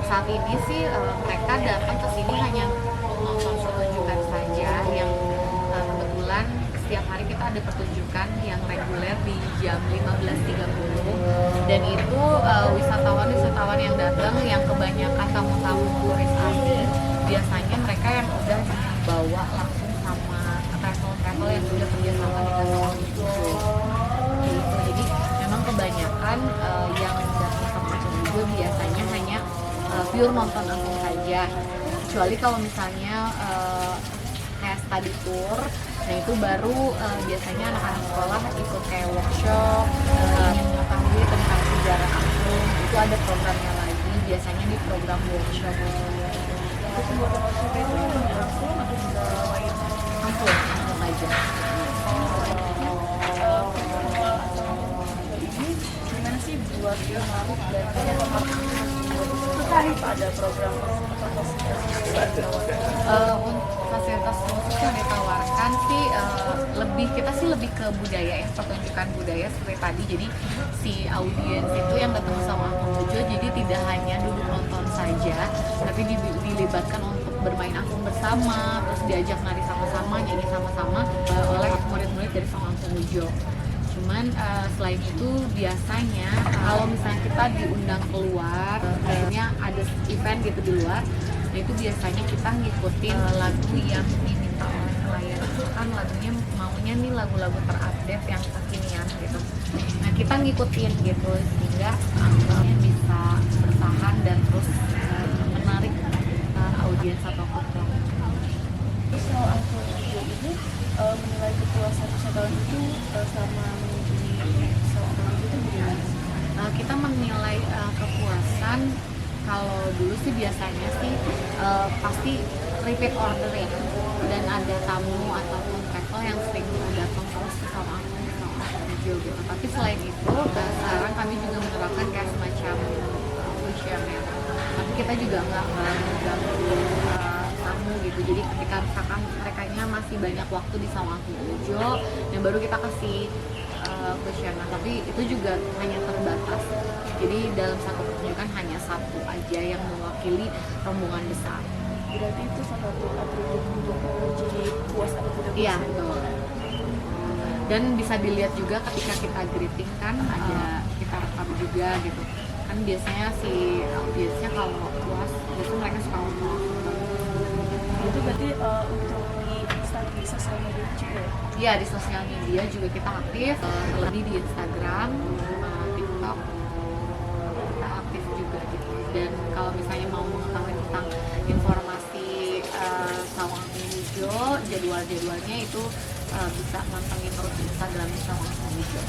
saat ini sih mereka datang ke sini hanya nonton pertunjukan saja yang kebetulan setiap hari kita ada pertunjukan yang reguler di jam 15.30 dan itu wisatawan yang datang yang kebanyakan tamu-tamu turis asing biasanya mereka yang udah dibawa langsung sama travel yang sudah kerjasama dengan Sawang Bejo gitu. Jadi memang kebanyakan yang datang ke Sawang Bejo biasanya hanya pure nonton langsung saja, kecuali kalau misalnya kayak study tour, nah itu baru biasanya anak-anak sekolah ikut kayak workshop mengetahui tentang sejarah angklung, itu ada programnya lagi biasanya di program workshop. Untuk membuat workshop itu langsung atau juga lain? Angklung aja. Ini gimana sih buat menarik dan ada program atau fasilitas khusus yang ditawarkan sih lebih ke budaya ya, pertunjukan budaya seperti tadi. Jadi si audiens itu yang datang sama Angklung Bejo jadi tidak hanya duduk nonton saja, tapi dilibatkan untuk bermain angklung bersama, terus diajak nari sama-sama, nyanyi sama-sama oleh murid-murid dari Sawang Bejo. Cuman selain itu biasanya kalau misalnya kita diundang keluar, kayaknya ada event gitu di luar, nah itu biasanya kita ngikutin lagu yang diminta oleh klien. Kan lagunya maunya nih lagu-lagu terupdate yang kekinian gitu. Nah kita ngikutin gitu sehingga angklungnya bisa bertahan dan terus menarik audiens atau penonton. soal Angklung Bejo ini menilai kepuasan wisatawan itu selama mengunjungi Sawang Bejo itu gimana? Kita menilai kepuasan kalau dulu sih biasanya sih pasti repeat order ya, dan ada tamu ataupun travel yang sering datang terus ke Sawang Bejo gitu. Tapi selain itu sekarang kami juga menerapkan kayak semacam push-up ya. Tapi kita juga nggak mengganggu tamu gitu. Jadi ketika misalkan mereka masih banyak waktu di Sawang Bejo, yang baru kita kasih kuesioner, tapi itu juga hanya terbatas. Jadi dalam satu pertunjukan hanya satu aja yang mewakili rombongan besar. Berarti itu salah satu atribut untuk jadi puas atau tidak puas? Iya, betul. Dan bisa dilihat juga ketika kita greeting kan ada kita rekam juga gitu. Kan biasanya si audiensnya kalau puas, biasanya mereka suka ngomong. Itu berarti untuk di sosial media juga ya? Iya, di sosial media juga kita aktif, lebih di Instagram, TikTok, kita aktif juga gitu. Dan kalau misalnya mau mengetahui tentang informasi Sawang Bejo, jadwal-jadwalnya itu bisa mantengin terus di Instagram Sawang Bejo.